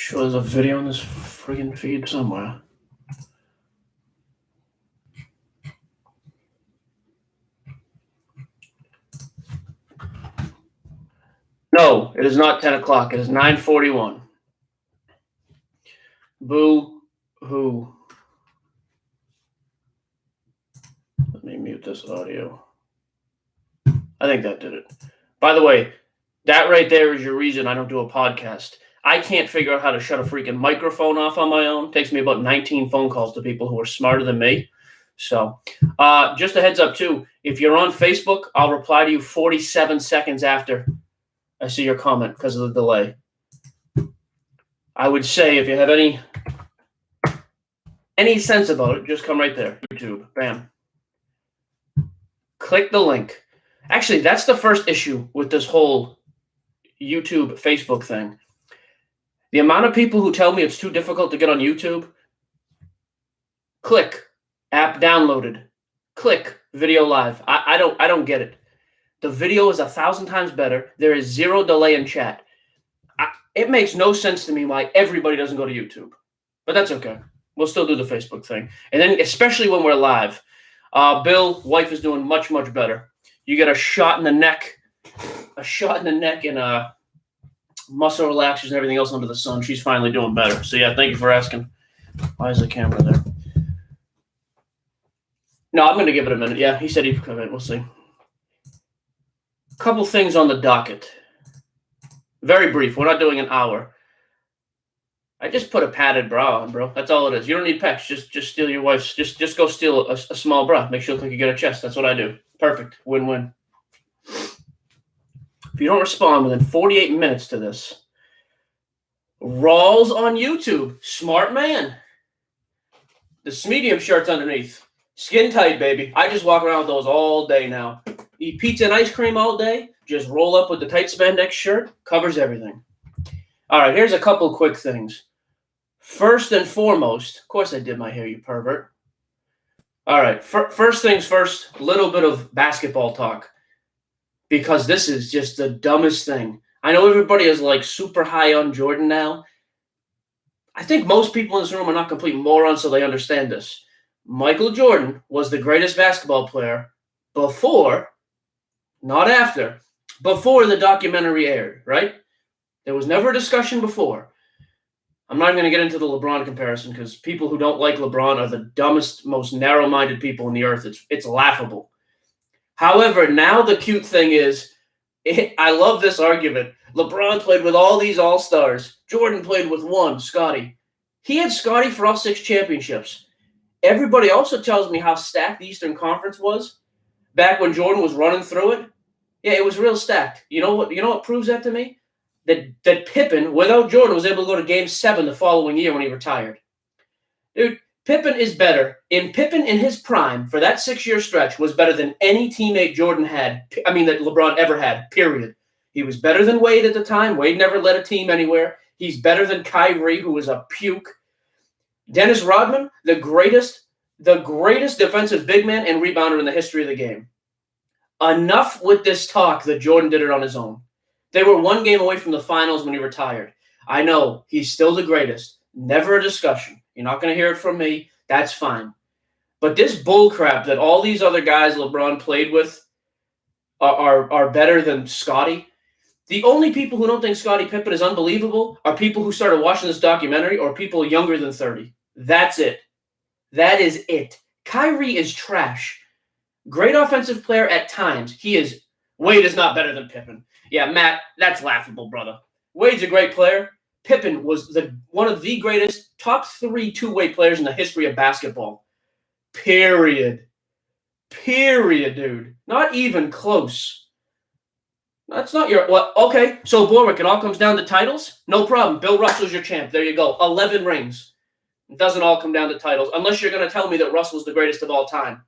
Sure, there's a video in this friggin' feed somewhere. No, it is not 10 o'clock. It is 9:41. Boo-hoo. Let me mute this audio. I think that did it. By the way, that right there is your reason I don't do a podcast. I can't figure out how to shut a freaking microphone off on my own. It takes me about 19 phone calls to people who are smarter than me. So just a heads up, too. If you're on Facebook, I'll reply to you 47 seconds after I see your comment because of the delay. I would say if you have any sense about it, just come right there. YouTube. Bam. Click the link. Actually, that's the first issue with this whole YouTube, Facebook thing. The amount of people who tell me it's too difficult to get on YouTube, click, app downloaded, click, video live. I don't get it. The video is 1,000 times better. There is zero delay in chat. It makes no sense to me why everybody doesn't go to YouTube. But that's okay. We'll still do the Facebook thing. And then especially when we're live. Bill, wife is doing much, much better. You get a shot in the neck. And muscle relaxers and everything else under the sun. She's finally doing better. So, yeah, thank you for asking. Why is the camera there? No, I'm going to give it a minute. Yeah, he said he'd come in. We'll see. Couple things on the docket. Very brief. We're not doing an hour. I just put a padded bra on, bro. That's all it is. You don't need pecs. Just steal your wife's. Just go steal a small bra. Make sure you look like you get a chest. That's what I do. Perfect. Win-win. If you don't respond within 48 minutes to this, Rawls on YouTube. Smart man. The medium shirt's underneath. Skin tight, baby. I just walk around with those all day now. Eat pizza and ice cream all day. Just roll up with the tight spandex shirt. Covers everything. All right, here's a couple quick things. First and foremost, of course I did my hair, you pervert. All right, first things first, a little bit of basketball talk. Because this is just the dumbest thing. I know everybody is like super high on Jordan now. I think most people in this room are not complete morons, so they understand this. Michael Jordan was the greatest basketball player before, not after, before the documentary aired, right? There was never a discussion before. I'm not even going to get into the LeBron comparison because people who don't like LeBron are the dumbest, most narrow-minded people on the earth. It's laughable. However, now the cute thing is, I love this argument. LeBron played with all these all-stars. Jordan played with one, Scottie. He had Scottie for all 6 championships. Everybody also tells me how stacked the Eastern Conference was back when Jordan was running through it. Yeah, it was real stacked. You know what proves that to me? That Pippen, without Jordan, was able to go to Game 7 the following year when he retired. Dude, Pippen is better. Pippen in his prime for that 6-year stretch was better than any teammate Jordan had. I mean, that LeBron ever had, period. He was better than Wade at the time. Wade never led a team anywhere. He's better than Kyrie, who was a puke. Dennis Rodman, the greatest defensive big man and rebounder in the history of the game. Enough with this talk that Jordan did it on his own. They were 1 game away from the finals when he retired. I know, he's still the greatest. Never a discussion. You're not going to hear it from me. That's fine. But this bullcrap that all these other guys LeBron played with are better than Scottie. The only people who don't think Scottie Pippen is unbelievable are people who started watching this documentary or people younger than 30. That's it. That is it. Kyrie is trash. Great offensive player at times. Wade is not better than Pippen. Yeah, Matt, that's laughable, brother. Wade's a great player. Pippen was one of the greatest top 3 two-way players in the history of basketball. Period. Period, dude. Not even close. That's not your... Well, okay, so Borwick, it all comes down to titles? No problem. Bill Russell's your champ. There you go. 11 rings. It doesn't all come down to titles, unless you're going to tell me that Russell's the greatest of all time.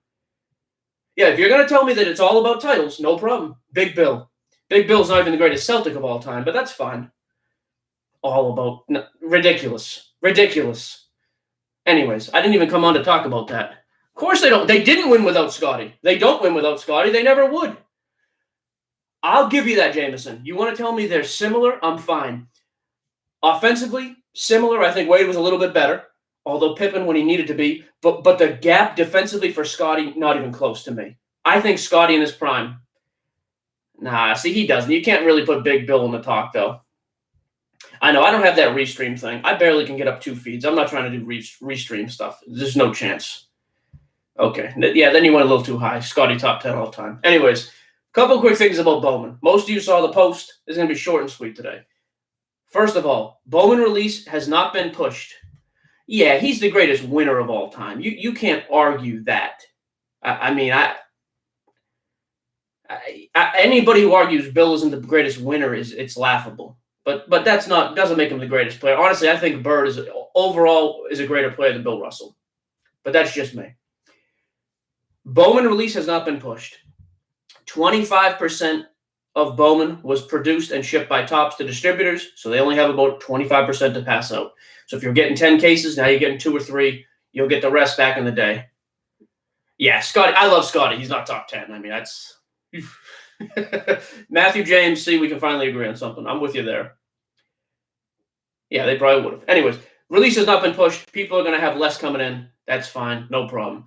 Yeah, if you're going to tell me that it's all about titles, no problem. Big Bill. Big Bill's not even the greatest Celtic of all time, but that's fine. All about... No, ridiculous. Ridiculous. Anyways, I didn't even come on to talk about that. Of course they don't. They didn't win without Scottie. They don't win without Scottie. They never would. I'll give you that, Jameson. You want to tell me they're similar? I'm fine. Offensively, similar. I think Wade was a little bit better, although Pippen when he needed to be. But the gap defensively for Scottie, not even close to me. I think Scottie in his prime. Nah, see, he doesn't. You can't really put Big Bill in the talk, though. I know, I don't have that restream thing. I barely can get up 2 feeds. I'm not trying to do restream stuff. There's no chance. Okay, yeah, then you went a little too high. Scottie top 10 all time. Anyways, a couple quick things about Bowman. Most of you saw the post. It's going to be short and sweet today. First of all, Bowman release has not been pushed. Yeah, he's the greatest winner of all time. You can't argue that. I mean, anybody who argues Bill isn't the greatest winner it's laughable. But doesn't make him the greatest player. Honestly, I think Bird overall is a greater player than Bill Russell. But that's just me. Bowman release has not been pushed. 25% of Bowman was produced and shipped by Topps to distributors, so they only have about 25% to pass out. So if you're getting 10 cases, now you're getting 2 or 3. You'll get the rest back in the day. Yeah, Scottie. I love Scottie. He's not top 10. I mean, that's Matthew James. See, we can finally agree on something. I'm with you there. Yeah, they probably would have. Anyways, release has not been pushed. People are going to have less coming in. That's fine. No problem.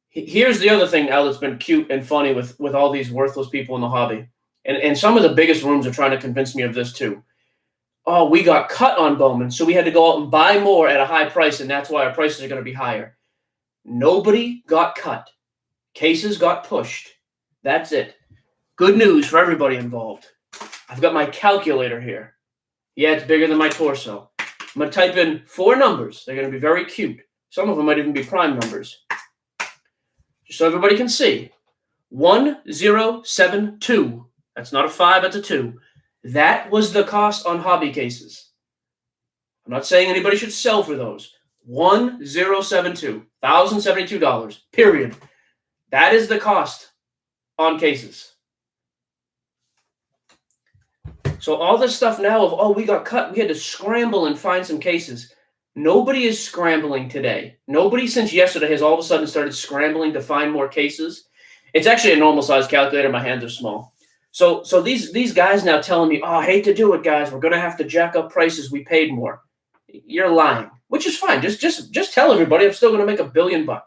Here's the other thing, Al, that's been cute and funny with all these worthless people in the hobby. And some of the biggest rooms are trying to convince me of this too. Oh, we got cut on Bowman, so we had to go out and buy more at a high price, and that's why our prices are going to be higher. Nobody got cut. Cases got pushed. That's it. Good news for everybody involved. I've got my calculator here. Yeah, it's bigger than my torso. I'm going to type in 4 numbers. They're going to be very cute. Some of them might even be prime numbers. Just so everybody can see. 1072. That's not a 5, that's a 2. That was the cost on hobby cases. I'm not saying anybody should sell for those. 1072. $1,072. Period. That is the cost on cases. So all this stuff now of, oh, we got cut, we had to scramble and find some cases. Nobody is scrambling today. Nobody since yesterday has all of a sudden started scrambling to find more cases. It's actually a normal size calculator. My hands are small. So these guys now telling me, oh, I hate to do it, guys. We're going to have to jack up prices. We paid more. You're lying, which is fine. Just tell everybody I'm still going to make $1 billion. I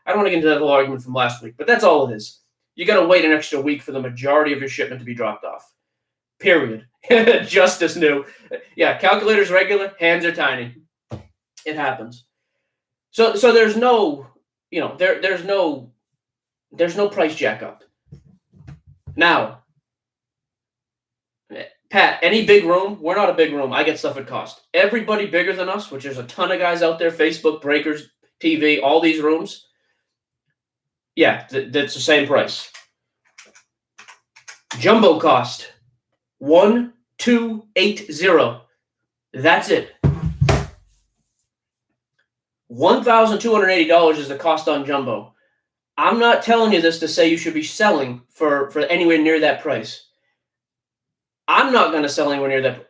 don't want to get into that whole argument from last week, but that's all it is. You got to wait an extra week for the majority of your shipment to be dropped off. Period. Just as new. Yeah, calculator's regular, hands are tiny. It happens. So there's no, there's no price jack up. Now, Pat, any big room? We're not a big room. I get stuff at cost. Everybody bigger than us, which there's a ton of guys out there, Facebook, Breakers, TV, all these rooms. Yeah, that's the same price. Jumbo cost, 1280. That's it. $1,280 is the cost on Jumbo. I'm not telling you this to say you should be selling for anywhere near that price. I'm not going to sell anywhere near that.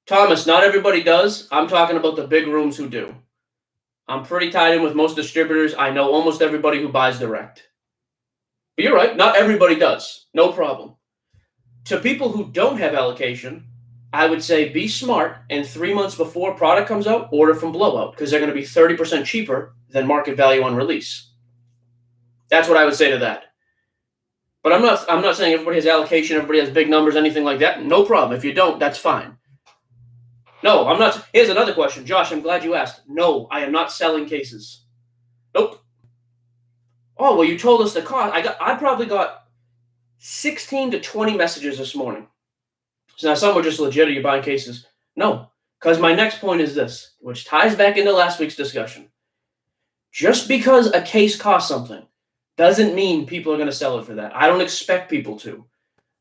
Thomas, not everybody does. I'm talking about the big rooms who do. I'm pretty tied in with most distributors. I know almost everybody who buys direct. But you're right, not everybody does. No problem. To people who don't have allocation, I would say be smart, and 3 months before product comes out, order from Blowout, because they're going to be 30% cheaper than market value on release. That's what I would say to that. But I'm not saying everybody has allocation, everybody has big numbers, anything like that. No problem. If you don't, that's fine. No, I'm not. Here's another question. Josh, I'm glad you asked. No, I am not selling cases. Nope. Oh, well, you told us the cost. I probably got 16 to 20 messages this morning. So now some were just legit, are you buying cases? No, because my next point is this, which ties back into last week's discussion. Just because a case costs something doesn't mean people are going to sell it for that. I don't expect people to.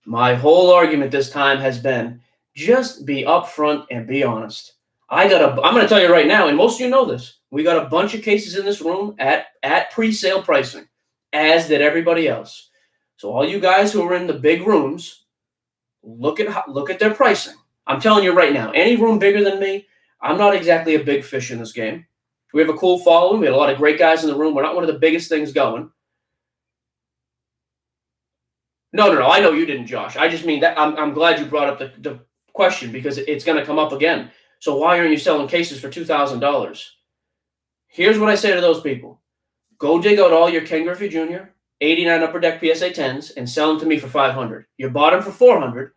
My whole argument this time has been just be upfront and be honest. I'm going to tell you right now, and most of you know this, we got a bunch of cases in this room at pre-sale pricing, as did everybody else. So all you guys who are in the big rooms, look at their pricing. I'm telling you right now, any room bigger than me, I'm not exactly a big fish in this game. We have a cool following. We have a lot of great guys in the room. We're not one of the biggest things going. No. I know you didn't, Josh. I just mean that I'm glad you brought up the question because it's going to come up again. So why aren't you selling cases for $2,000? Here's what I say to those people. Go dig out all your Ken Griffey Jr., 89 Upper Deck PSA 10s and sell them to me for $500. You bought them for $400.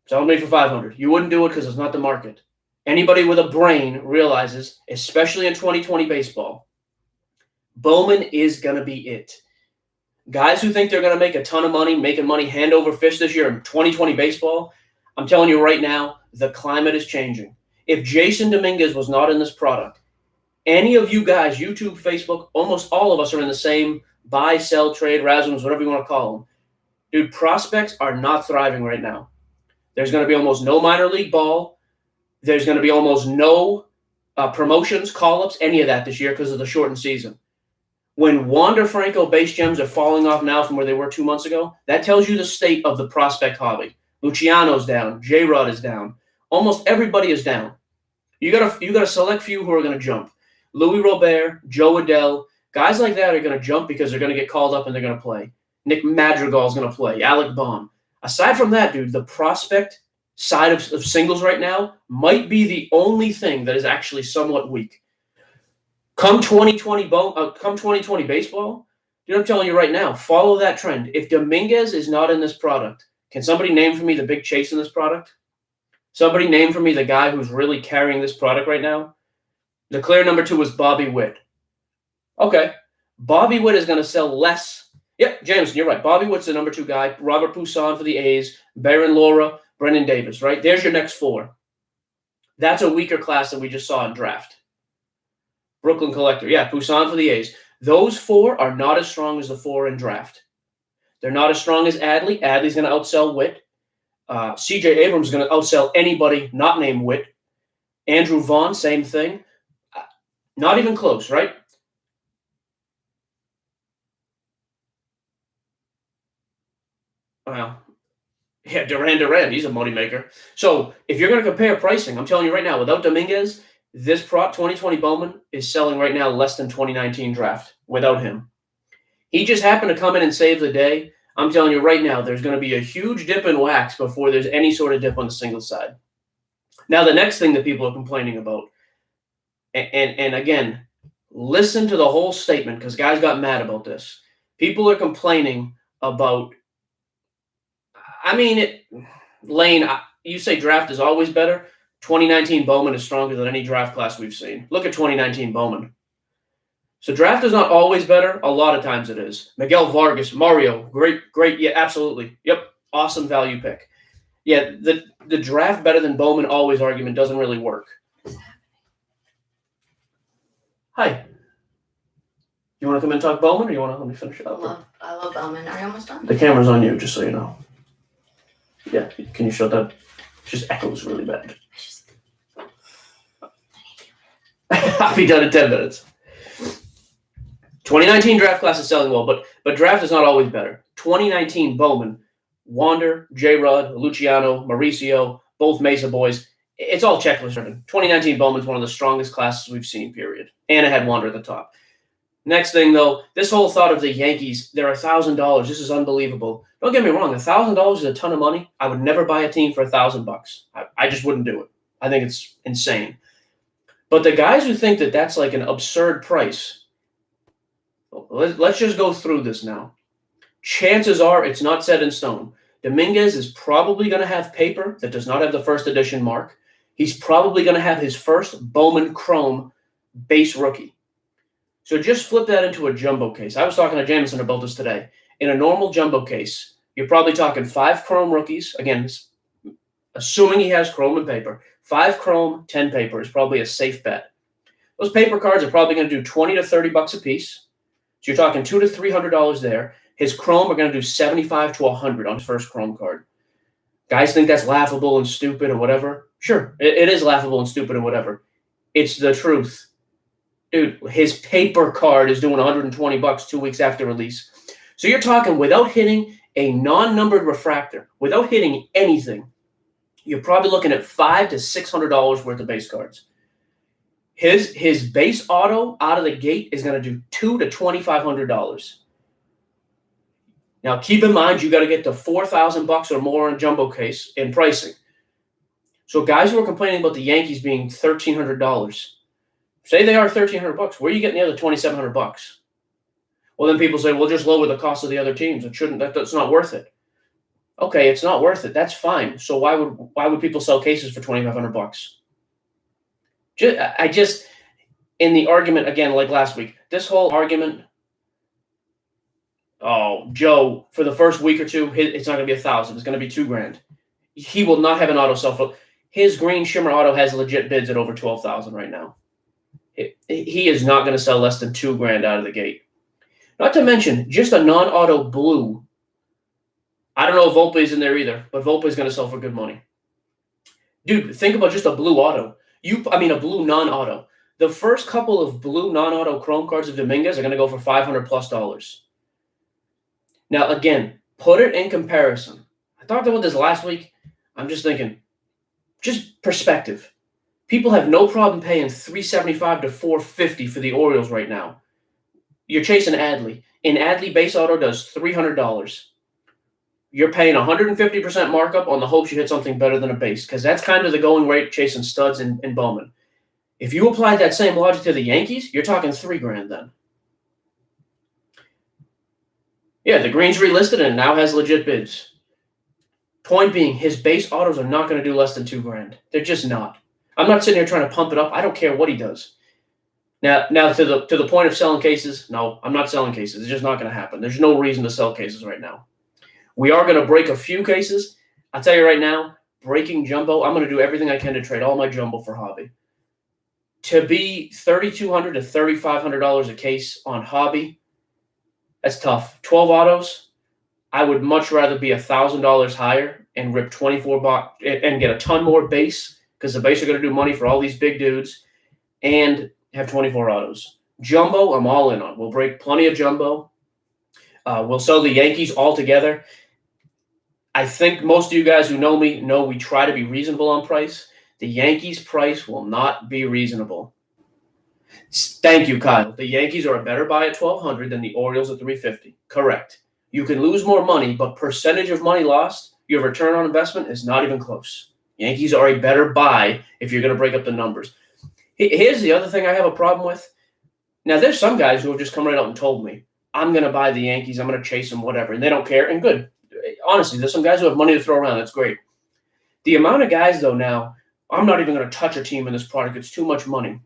Sell them to me for $500. You wouldn't do it because it's not the market. Anybody with a brain realizes, especially in 2020 baseball, Bowman is going to be it. Guys who think they're going to make a ton of money, making money hand over fist this year in 2020 baseball, I'm telling you right now, the climate is changing. If Jason Dominguez was not in this product, any of you guys, YouTube, Facebook, almost all of us are in the same buy, sell, trade, Razums, whatever you want to call them. Dude, prospects are not thriving right now. There's going to be almost no minor league ball. There's going to be almost no promotions, call-ups, any of that this year because of the shortened season. When Wander Franco base gems are falling off now from where they were 2 months ago, that tells you the state of the prospect hobby. Luciano's down. J-Rod is down. Almost everybody is down. You got a select few who are going to jump. Louis Robert, Joe Adell, guys like that are going to jump because they're going to get called up and they're going to play. Nick Madrigal is going to play. Alec Bohm. Aside from that, dude, the prospect side of singles right now might be the only thing that is actually somewhat weak. Come 2020 baseball, dude, I'm telling you right now, follow that trend. If Dominguez is not in this product, can somebody name for me the big chase in this product? Somebody name for me the guy who's really carrying this product right now? The clear number 2 was Bobby Witt. Okay. Bobby Witt is going to sell less. Yep, Jameson, you're right. Bobby Witt's the number 2 guy. Robert Poussaint for the A's. Baron Lora. Brendan Davis, right? There's your next 4. That's a weaker class than we just saw in draft. Brooklyn Collector. Yeah, Poussaint for the A's. Those 4 are not as strong as the 4 in draft. They're not as strong as Adley. Adley's going to outsell Witt. C.J. Abrams is going to outsell anybody not named Witt. Andrew Vaughn, same thing. Not even close, right? Well, yeah, Duran, he's a moneymaker. So if you're going to compare pricing, I'm telling you right now, without Dominguez, this 2020 Bowman is selling right now less than 2019 draft without him. He just happened to come in and save the day. I'm telling you right now, there's going to be a huge dip in wax before there's any sort of dip on the single side. Now, the next thing that people are complaining about, and again, listen to the whole statement because guys got mad about this. People are complaining about, Lane, you say draft is always better. 2019 Bowman is stronger than any draft class we've seen. Look at 2019 Bowman. So draft is not always better. A lot of times it is. Miguel Vargas, Mario, great. Yeah, absolutely. Yep, awesome value pick. Yeah, the draft better than Bowman always argument doesn't really work. Hi. You want to come and talk Bowman, or you want to let me finish it up? I love Bowman. Are you almost done? The camera's on you, just so you know. Yeah, can you shut that? It just echoes really bad. I'll be done in 10 minutes. 2019 draft class is selling well, but draft is not always better. 2019 Bowman, Wander, J-Rod, Luciano, Mauricio, both Mesa boys. It's all checklist driven. 2019 Bowman's one of the strongest classes we've seen, period. And it had Wander at the top. Next thing, though, this whole thought of the Yankees, they're $1,000. This is unbelievable. Don't get me wrong. $1,000 is a ton of money. I would never buy a team for $1,000. I just wouldn't do it. I think it's insane. But the guys who think that that's like an absurd price, let's just go through this now. Chances are it's not set in stone. Dominguez is probably going to have paper that does not have the first edition mark. He's probably going to have his first Bowman Chrome base rookie. So just flip that into a jumbo case. I was talking to Jameson about this today. In a normal jumbo case, you're probably talking 5 Chrome rookies. Again, assuming he has Chrome and paper. 5 Chrome, 10 paper is probably a safe bet. Those paper cards are probably going to do $20 to $30 a piece. So you're talking $200 to $300 there. His Chrome are going to do $75 to $100 on his first Chrome card. Guys think that's laughable and stupid and whatever. Sure, it is laughable and stupid and whatever. It's the truth. Dude, his paper card is doing $120 2 weeks after release. So you're talking without hitting a non-numbered refractor, without hitting anything, you're probably looking at $500 to $600 worth of base cards. His base auto out of the gate is going to do $200 to $2,500. Now keep in mind you got to get to $4,000 or more in jumbo case in pricing. So guys who are complaining about the Yankees being $1,300, say they are $1,300. Where are you getting the other $2,700? Well, then people say, well, just lower the cost of the other teams. That's not worth it. Okay, it's not worth it. That's fine. So why would people sell cases for $2,500? I just in the argument again, like last week, this whole argument. Oh, Joe, for the first week or two, it's not going to be $1,000. It's going to be $2,000. He will not have an auto sell for. His green shimmer auto has legit bids at over $12,000 right now. He is not going to sell less than $2,000 out of the gate. Not to mention, just a non-auto blue. I don't know if Volpe is in there either, but Volpe is going to sell for good money. Dude, think about just a blue auto. A blue non-auto. The first couple of blue non-auto chrome cards of Dominguez are going to go for $500+. Now, again, put it in comparison. I talked about this last week. I'm just thinking, just perspective. People have no problem paying $375 to $450 for the Orioles right now. You're chasing Adley. An Adley base auto does $300. You're paying 150% markup on the hopes you hit something better than a base, because that's kind of the going rate chasing studs and Bowman. If you applied that same logic to the Yankees, you're talking $3,000 then. Yeah, the green's relisted and now has legit bids. Point being, his base autos are not going to do less than $2,000. They're just not. I'm not sitting here trying to pump it up. I don't care what he does. Now to the point of selling cases, no, I'm not selling cases. It's just not going to happen. There's no reason to sell cases right now. We are going to break a few cases. I'll tell you right now, breaking jumbo, I'm going to do everything I can to trade all my jumbo for hobby. To be $3,200 to $3,500 a case on hobby, that's tough. 12 autos, I would much rather be $1,000 higher and rip 24 box and get a ton more base, because the base are going to do money for all these big dudes, and have 24 autos. Jumbo, I'm all in on. We'll break plenty of jumbo. We'll sell the Yankees all together. I think most of you guys who know me know we try to be reasonable on price. The Yankees' price will not be reasonable. Thank you, Kyle. The Yankees are a better buy at $1,200 than the Orioles at $350. Correct. You can lose more money, but percentage of money lost, your return on investment is not even close. Yankees are a better buy if you're going to break up the numbers. Here's the other thing I have a problem with. Now, there's some guys who have just come right out and told me, I'm going to buy the Yankees, I'm going to chase them, whatever, and they don't care, and good. Honestly, there's some guys who have money to throw around. That's great. The amount of guys, though, now, I'm not even going to touch a team in this product. It's too much money.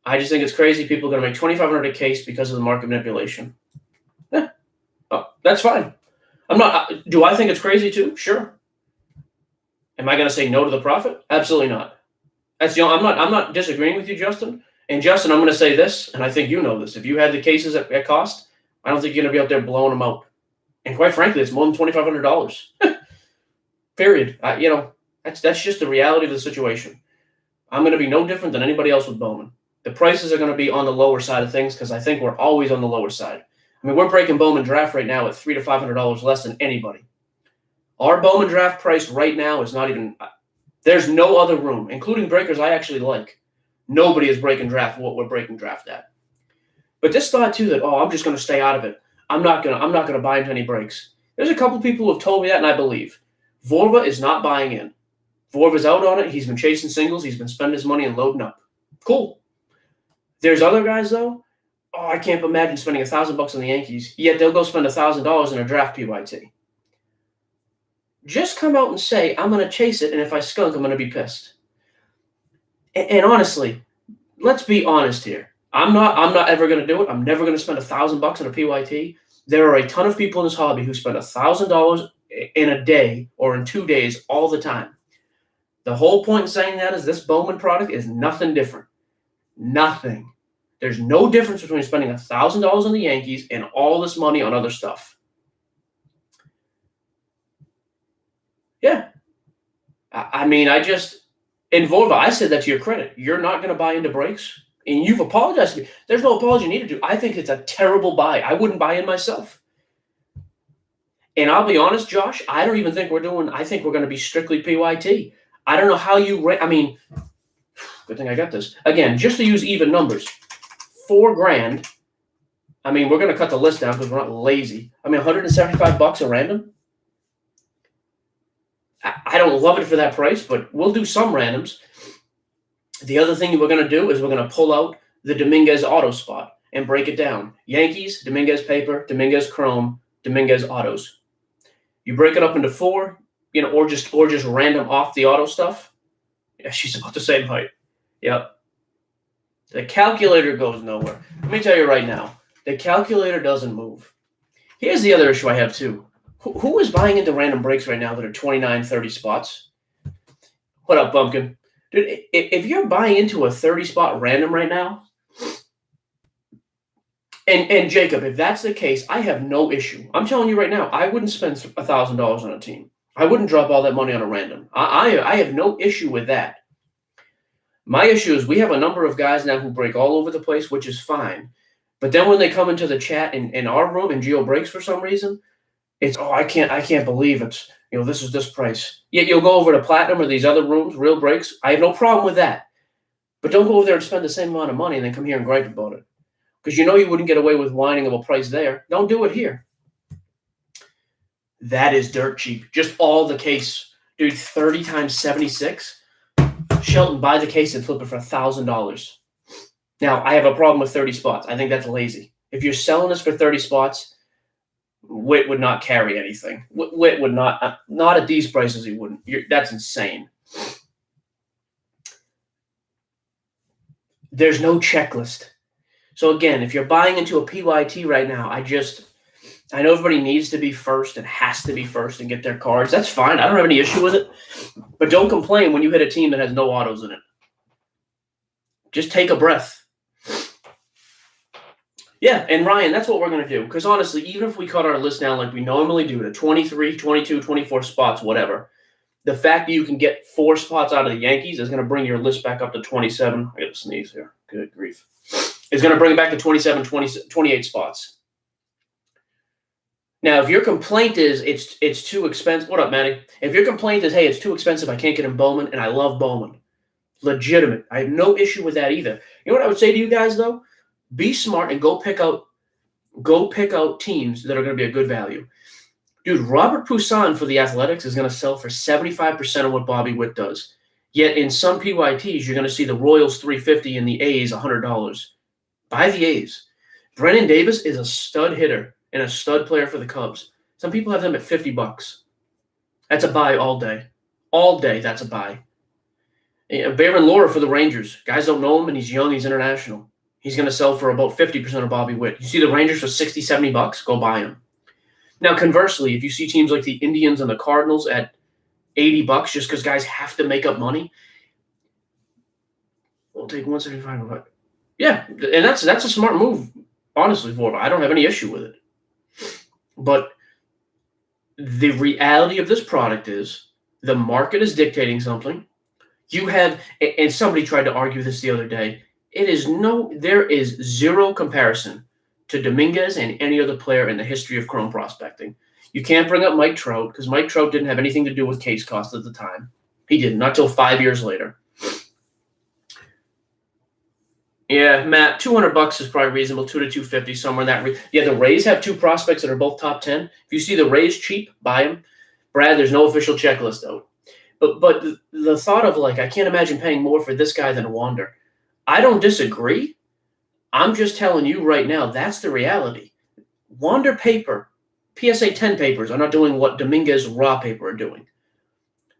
I just think it's crazy. People are going to make $2,500 a case because of the market manipulation. That's fine. Do I think it's crazy too? Sure. Am I going to say no to the profit? Absolutely not. I'm not disagreeing with you, Justin. And Justin, I'm going to say this, and I think you know this. If you had the cases at cost, I don't think you're going to be out there blowing them out. And quite frankly, it's more than $2,500. Period. That's just the reality of the situation. I'm going to be no different than anybody else with Bowman. The prices are going to be on the lower side of things because I think we're always on the lower side. I mean, we're breaking Bowman draft right now at $300 to $500 less than anybody. Our Bowman draft price right now is not even – there's no other room, including breakers I actually like. Nobody is breaking draft what we're breaking draft at. But this thought, too, that, I'm just going to stay out of it. I'm not gonna buy into any breaks. There's a couple people who have told me that, and I believe. Vorva is not buying in. Vorva's out on it. He's been chasing singles. He's been spending his money and loading up. Cool. There's other guys, though. I can't imagine spending $1,000 on the Yankees, yet they'll go spend $1,000 in a draft PYT. Just come out and say, I'm going to chase it, and if I skunk, I'm going to be pissed. And honestly, let's be honest here. I'm not ever going to do it. I'm never going to spend $1,000 on a PYT. There are a ton of people in this hobby who spend $1,000 in a day or in 2 days all the time. The whole point in saying that is this Bowman product is nothing different. Nothing. There's no difference between spending $1,000 on the Yankees and all this money on other stuff. Yeah. In Vorva, I said that to your credit. You're not going to buy into breaks, and you've apologized to me. There's no apology needed to. I think it's a terrible buy. I wouldn't buy in myself. And I'll be honest, Josh, I don't even think I think we're going to be strictly PYT. I don't know how you good thing I got this. Again, just to use even numbers, $4,000. We're going to cut the list down because we're not lazy. $175 a random. I don't love it for that price, but we'll do some randoms. The other thing we're going to do is we're going to pull out the Dominguez auto spot and break it down. Yankees, Dominguez paper, Dominguez chrome, Dominguez autos. You break it up into 4, or just random off the auto stuff. Yeah, she's about the same height. Yep. The calculator goes nowhere. Let me tell you right now, the calculator doesn't move. Here's the other issue I have too. Who is buying into random breaks right now that are 29, 30 spots? What up, Bumpkin? Dude, if you're buying into a 30-spot random right now, and Jacob, if that's the case, I have no issue. I'm telling you right now, I wouldn't spend $1,000 on a team. I wouldn't drop all that money on a random. I have no issue with that. My issue is we have a number of guys now who break all over the place, which is fine. But then when they come into the chat in our room and Geo breaks for some reason, it's, I can't believe it's, this is this price. Yet you'll go over to Platinum or these other rooms, real breaks. I have no problem with that. But don't go over there and spend the same amount of money and then come here and gripe about it. Because you wouldn't get away with whining of a price there. Don't do it here. That is dirt cheap. Just all the case. Dude, 30 times 76. Shelton, buy the case and flip it for $1,000. Now, I have a problem with 30 spots. I think that's lazy. If you're selling this for 30 spots, Witt would not carry anything. Witt would not at these prices, he wouldn't. That's insane. There's no checklist. So again, if you're buying into a PYT right now, I know everybody needs to be first and has to be first and get their cards. That's fine. I don't have any issue with it. But don't complain when you hit a team that has no autos in it. Just take a breath. Yeah, and Ryan, that's what we're going to do. Because honestly, even if we cut our list down like we normally do to 23, 22, 24 spots, whatever, the fact that you can get 4 spots out of the Yankees is going to bring your list back up to 27. I got to sneeze here. Good grief. It's going to bring it back to 27, 28 spots. Now, if your complaint is it's too expensive, what up, Manny? If your complaint is, hey, it's too expensive, I can't get in Bowman, and I love Bowman, legitimate. I have no issue with that either. You know what I would say to you guys though? Be smart and go pick out teams that are going to be a good value. Dude, Robert Poussin for the Athletics is going to sell for 75% of what Bobby Witt does. Yet in some PYTs, you're going to see the Royals $350 and the A's $100. Buy the A's. Brennan Davis is a stud hitter and a stud player for the Cubs. Some people have them at $50. That's a buy all day. All day, that's a buy. Baron Lora for the Rangers. Guys don't know him, and he's young. He's international. He's going to sell for about 50% of Bobby Witt. You see the Rangers for $60, $70, go buy him. Now, conversely, if you see teams like the Indians and the Cardinals at $80 just because guys have to make up money, we'll take 175. Yeah, and that's a smart move, honestly, for I don't have any issue with it. But the reality of this product is the market is dictating something. You have, and somebody tried to argue this the other day, there is zero comparison to Dominguez and any other player in the history of chrome prospecting. You can't bring up Mike Trout because Mike Trout didn't have anything to do with case cost at the time. He didn't, not till 5 years later. Yeah, Matt, $200 is probably reasonable, $200 to $250, somewhere in that. Yeah, the Rays have 2 prospects that are both top 10. If you see the Rays cheap, buy them. Brad, there's no official checklist though. But the thought of I can't imagine paying more for this guy than Wander. I don't disagree. I'm just telling you right now, that's the reality. Wander paper, PSA 10 papers are not doing what Dominguez raw paper are doing.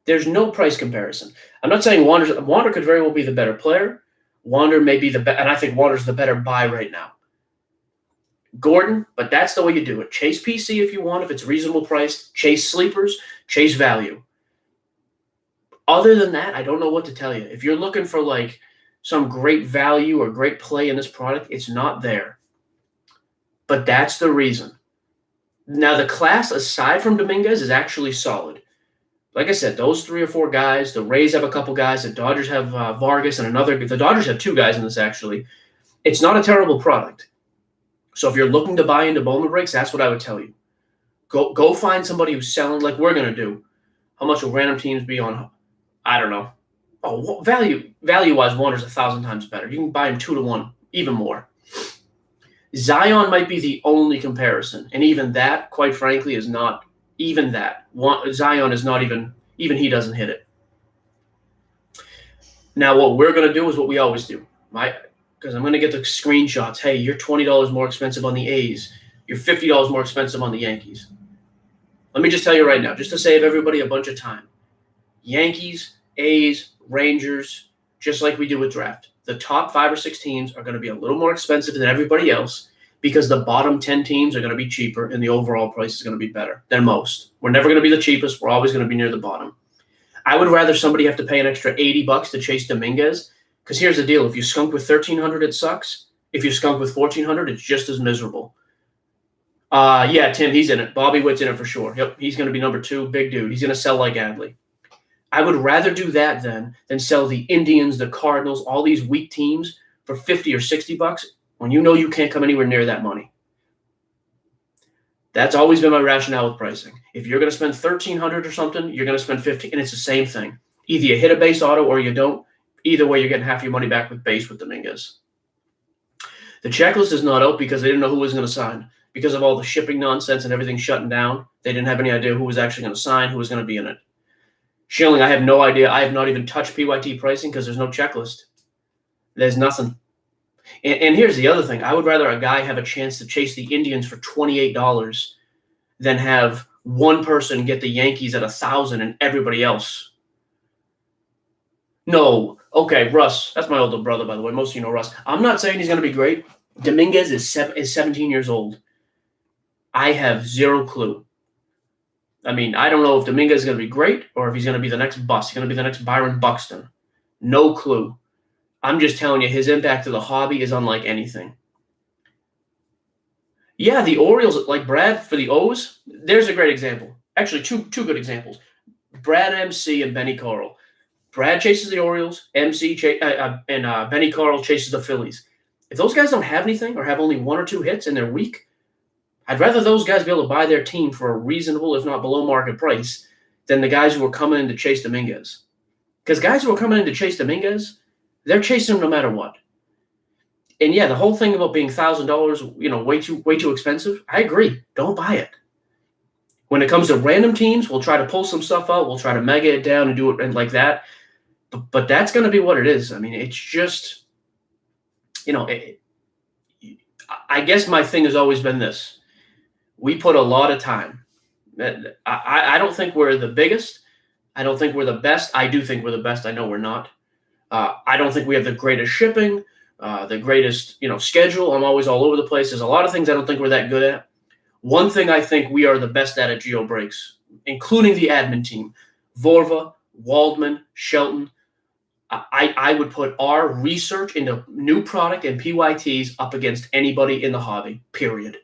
There's no price comparison. I'm not saying Wander could very well be the better player. Wander may be and I think Wander's the better buy right now. Gordon, but that's the way you do it. Chase PC if you want, if it's reasonable price. Chase sleepers, chase value. Other than that, I don't know what to tell you. If you're looking for some great value or great play in this product, it's not there. But that's the reason. Now, the class, aside from Dominguez, is actually solid. Like I said, those 3 or 4 guys, the Rays have a couple guys, the Dodgers have Vargas and another. The Dodgers have 2 guys in this, actually. It's not a terrible product. So if you're looking to buy into Bowman breaks, that's what I would tell you. Go find somebody who's selling like we're going to do. How much will random teams be on? I don't know. Oh, value-wise, Wander's 1,000 times better. You can buy him 2 to 1, even more. Zion might be the only comparison, and even that, quite frankly, is not even that. Zion is not even Even he doesn't hit it. Now, what we're going to do is what we always do. Because I'm going to get the screenshots. Hey, you're $20 more expensive on the A's. You're $50 more expensive on the Yankees. Let me just tell you right now, just to save everybody a bunch of time. Yankees, A's, Rangers, just like we do with draft. The top 5 or 6 teams are going to be a little more expensive than everybody else because the bottom 10 teams are going to be cheaper and the overall price is going to be better than most. We're never going to be the cheapest. We're always going to be near the bottom. I would rather somebody have to pay an extra $80 to chase Dominguez, because here's the deal. If you skunk with $1,300, it sucks. If you skunk with $1,400, it's just as miserable. Yeah, Tim, he's in it. Bobby Witt's in it for sure. Yep, he's going to be number 2. Big dude. He's going to sell like Adley. I would rather do that than sell the Indians, the Cardinals, all these weak teams for $50 or $60 when you know you can't come anywhere near that money. That's always been my rationale with pricing. If you're going to spend $1,300 or something, you're going to spend $50, and it's the same thing. Either you hit a base auto or you don't. Either way, you're getting half your money back with base with Dominguez. The checklist is not out because they didn't know who was going to sign. Because of all the shipping nonsense and everything shutting down, they didn't have any idea who was actually going to sign, who was going to be in it. Schilling, I have no idea. I have not even touched PYT pricing because there's no checklist. There's nothing. And here's the other thing. I would rather a guy have a chance to chase the Indians for $28 than have one person get the Yankees at $1,000 and everybody else. No. Okay, Russ. That's my older brother, by the way. Most of you know Russ. I'm not saying he's going to be great. Dominguez is 17 years old. I have zero clue. I mean, I don't know if Dominguez is going to be great or if he's going to be the next bust. He's going to be the next Byron Buxton. No clue. I'm just telling you, his impact to the hobby is unlike anything. Yeah, the Orioles, like Brad for the O's, there's a great example. Actually, two good examples. Brad MC and Benny Carl. Brad chases the Orioles, and Benny Carl chases the Phillies. If those guys don't have anything or have only 1 or 2 hits and they're weak, I'd rather those guys be able to buy their team for a reasonable, if not below market price, than the guys who are coming in to chase Dominguez. Because guys who are coming in to chase Dominguez, they're chasing him no matter what. And yeah, the whole thing about being $1,000, way too expensive, I agree. Don't buy it. When it comes to random teams, we'll try to pull some stuff out. We'll try to mega it down and do it like that. But that's going to be what it is. I mean, it's just, I guess my thing has always been this. We put a lot of time. I don't think we're the biggest. I don't think we're the best. I do think we're the best. I know we're not. I don't think we have the greatest shipping, the greatest, schedule. I'm always all over the place. There's a lot of things I don't think we're that good at. One thing I think we are the best at Geo Breaks, including the admin team, Vorva, Waldman, Shelton. I would put our research into new product and PYTs up against anybody in the hobby, period.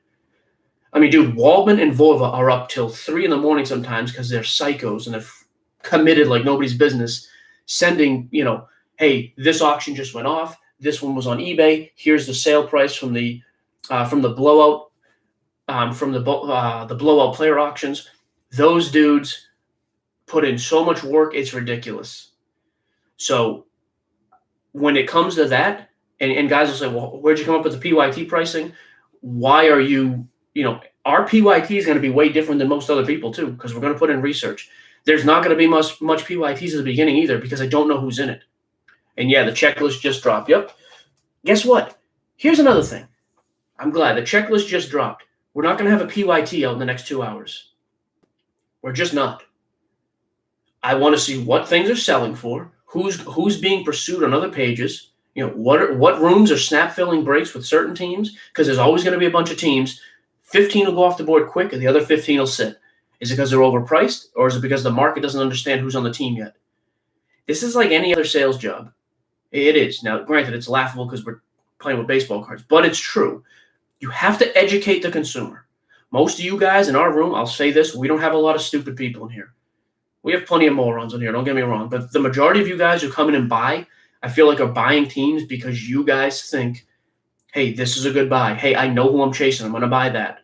I mean, dude, Waldman and Vorva are up till 3 a.m. sometimes because they're psychos and they're committed like nobody's business, sending, hey, this auction just went off. This one was on eBay. Here's the sale price from the blowout, the blowout player auctions. Those dudes put in so much work, it's ridiculous. So when it comes to that, and guys will say, well, where'd you come up with the PYT pricing? Why are you, our PYT is going to be way different than most other people too, because we're going to put in research. There's not going to be much PYTs at the beginning either because I don't know who's in it. And yeah, the checklist just dropped. Yep. Guess what? Here's another thing. I'm glad the checklist just dropped. We're not going to have a PYT out in the next 2 hours. We're just not. I want to see what things are selling for, who's being pursued on other pages, what rooms are snap filling breaks with certain teams, because there's always going to be a bunch of teams. 15 will go off the board quick and the other 15 will sit. Is it because they're overpriced, or is it because the market doesn't understand who's on the team yet? This is like any other sales job. It is. Now, granted, it's laughable because we're playing with baseball cards, but it's true. You have to educate the consumer. Most of you guys in our room, I'll say this, we don't have a lot of stupid people in here. We have plenty of morons in here, don't get me wrong. But the majority of you guys who come in and buy, I feel like are buying teams because you guys think, hey, this is a good buy. Hey, I know who I'm chasing. I'm going to buy that.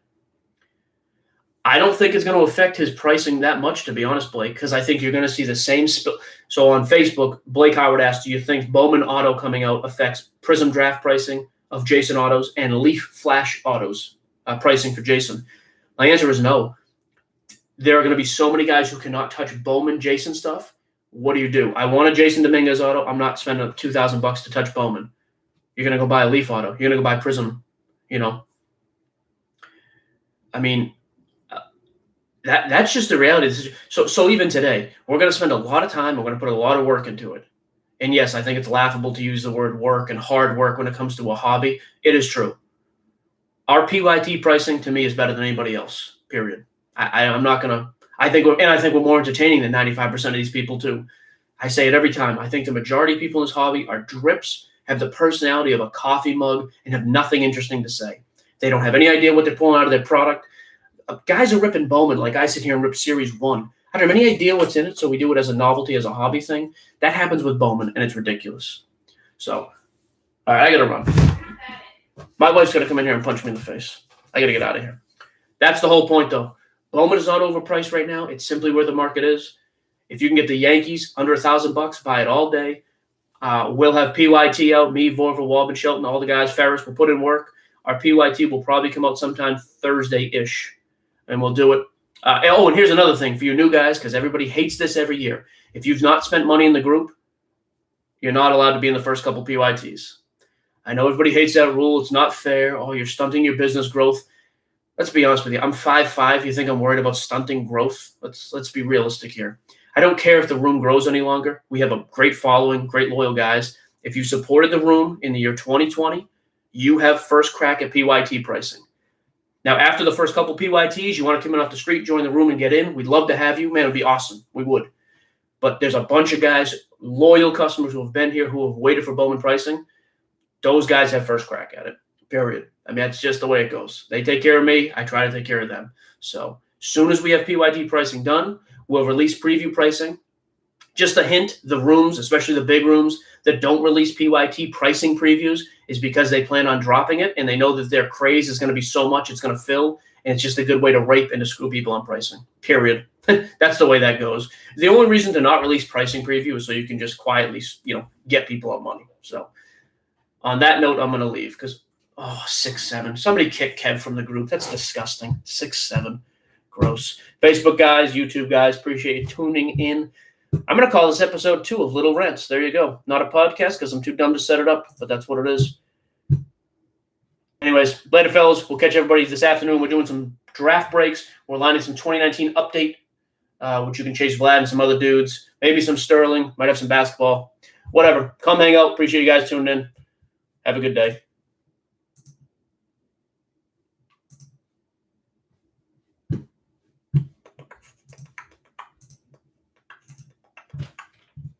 I don't think it's going to affect his pricing that much, to be honest, Blake, because I think you're going to see the same So on Facebook, Blake Howard asked, do you think Bowman Auto coming out affects Prism Draft pricing of Jason Autos and Leaf Flash Autos pricing for Jason? My answer is no. there are going to be so many guys who cannot touch Bowman Jason stuff. What do? I want a Jason Dominguez auto. I'm not spending $2,000 to touch Bowman. You're going to go buy a Leaf auto. You're going to go buy Prism. I mean, that's just the reality. So even today, we're going to spend a lot of time. We're going to put a lot of work into it. And yes, I think it's laughable to use the word work and hard work when it comes to a hobby. It is true. Our PYT pricing to me is better than anybody else. Period. I'm not gonna. I think we're more entertaining than 95% of these people too. I say it every time. I think the majority of people in this hobby are drips, have the personality of a coffee mug, and have nothing interesting to say. They don't have any idea what they're pulling out of their product. Guys are ripping Bowman like I sit here and rip Series 1. I don't have any idea what's in it, so we do it as a novelty, as a hobby thing. That happens with Bowman, and it's ridiculous. So, all right, I got to run. My wife's going to come in here and punch me in the face. I got to get out of here. That's the whole point, though. Bowman is not overpriced right now. It's simply where the market is. If you can get the Yankees under $1,000, buy it all day. We'll have PYT out. Me, Vorva, Walbin, Shelton, all the guys. Ferris will put in work. Our PYT will probably come out sometime Thursday-ish, and we'll do it. And here's another thing for you new guys, because everybody hates this every year. If you've not spent money in the group, you're not allowed to be in the first couple PYTs. I know everybody hates that rule. It's not fair. Oh, you're stunting your business growth. Let's be honest with you. I'm 5'5". You think I'm worried about stunting growth? Let's be realistic here. I don't care if the room grows any longer. We have a great following, great loyal guys. If you supported the room in the year 2020, you have first crack at PYT pricing. Now, after the first couple PYTs, you want to come in off the street, join the room, and get in. We'd love to have you. Man, it would be awesome. We would. But there's a bunch of guys, loyal customers who have been here, who have waited for Bowman pricing. Those guys have first crack at it, period. I mean, that's just the way it goes. They take care of me. I try to take care of them. So as soon as we have PYT pricing done, we'll release preview pricing. Just a hint, the rooms, especially the big rooms that don't release PYT pricing previews, is because they plan on dropping it, and they know that their craze is going to be so much it's going to fill, and it's just a good way to rape and to screw people on pricing, period. That's the way that goes. The only reason to not release pricing preview is so you can just quietly, get people on money. So on that note, I'm going to leave because, 6'7". Somebody kick Kev from the group. That's disgusting. 6'7". Gross. Facebook guys, YouTube guys, appreciate you tuning in. I'm going to call this episode 2 of Little Rants. There you go. Not a podcast because I'm too dumb to set it up, but that's what it is. Anyways, later, fellas. We'll catch everybody this afternoon. We're doing some draft breaks. We're lining some 2019 update, which you can chase Vlad and some other dudes. Maybe some Sterling. Might have some basketball. Whatever. Come hang out. Appreciate you guys tuning in. Have a good day.